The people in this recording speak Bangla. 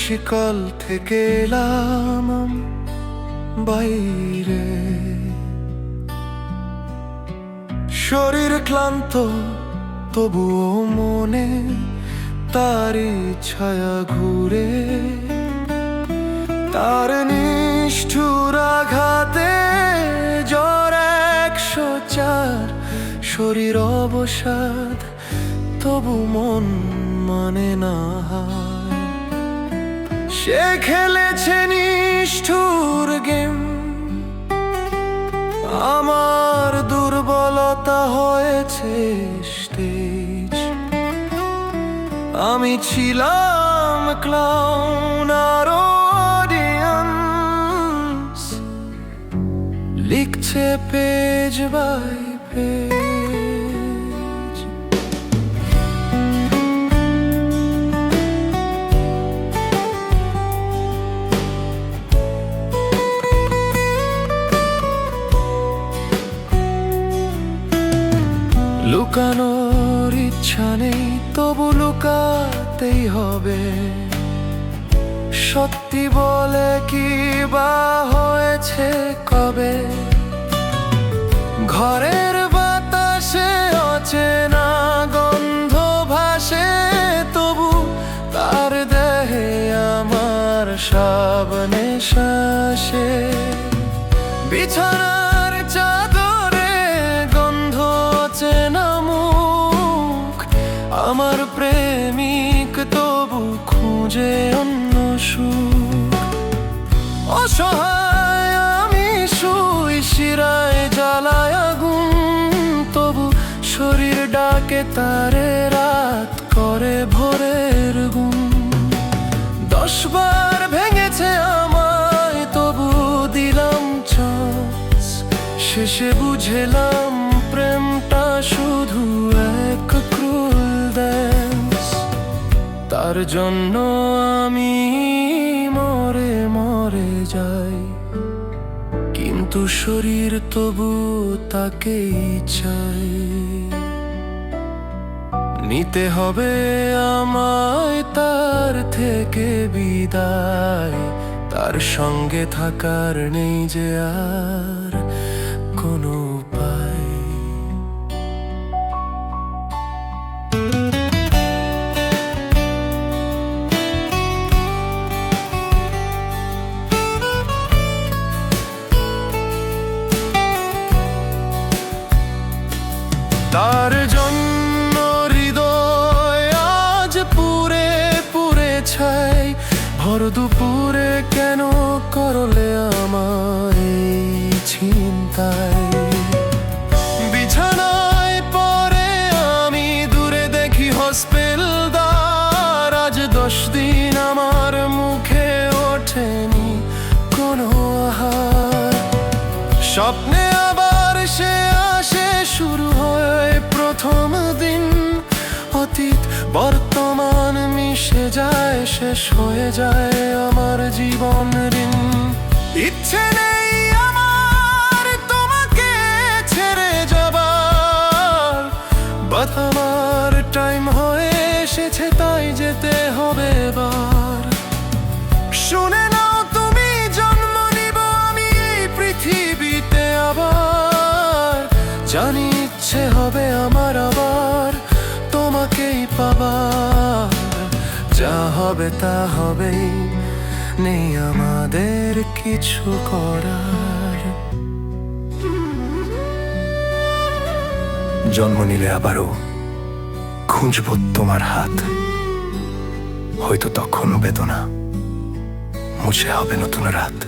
শিকল থেকে এলাম বাইরে। শরীর ক্লান্ত তবুও মনে তারই ছায়া ঘুরে। তার নিষ্ঠুর আঘাতে জ্বর 104, শরীর অবসাদ তবু মন মানে না। সে খেলেছে নিষ্ঠুর গেম, আমার দুর্বলতা হয়েছে স্টেজ। আমি ছিলাম ক্লাউন আর অডিয়েন্স লিখছে পেজ বাই পেজ। লুকানোর ইচ্ছা নেই তবু লুকাতেই হবে। সত্যি বলে কি বা হয়েছে কবে? ঘরের বাতাসে অচেনা গন্ধ ভাসে, তবু তার দেহে আমার সাবনে শ্বাসে। বিছানার চাদরে গন্ধ অচেনা মুখ, আমার প্রেমিক তবু খুঁজে অন্য সুখ। অসহায় আমি শুই শিরায় জ্বালায় আগুন, তবু শরীর ডাকে তারে রাত করে ভোরের গুম। 10 বার ভেঙেছে আমায় তবু দিলাম চান্স। শেষে বুঝলাম প্রেমটা শুধু এক ক্রুল ড্যান্স। তার জন্য আমি মরে মরে যাই, কিন্তু শরীর তবু তাকেই চাই। নিতে হবে আমায় তার থেকে বিদায়, তার সঙ্গে থাকার নেই যে আর কোনো উপায়। তার জন্য হৃদয় আজ পুরে পুরে ছাই। ভর দুপুরে কেন করলে আমায় চিন্তায়? বিছানায় পরে আমি দূরে দেখি হসপিটালদার। আজ 10 দিন আমার মুখে ওঠেনি কোনো আহার। স্বপ্নে আবার সে আসে, শুরু হয় প্রথম দিন। অতীত বর্তমান মিশে যায়, শেষ হয়ে যায় আমার জীবন ঋণ। ইচ্ছে নেই আমার তোমাকে ছেড়ে যাবার, বাট আমার টাইম হয়ে এসেছে তাই যেতে হবে এবার। শুনে নাও তুমি, জন্ম নিব আমি এই পৃথিবীতে আবার। জানি ইচ্ছে হবে আমার আবার তোমাকেই পাবার। যা হবে তা হবেই, নেই আমাদের কিছু করার। জন্ম নিলে আবারও খুঁজব তোমার হাত, হয়তো তখনও বেদনা মুছে হবে নতুন রাত।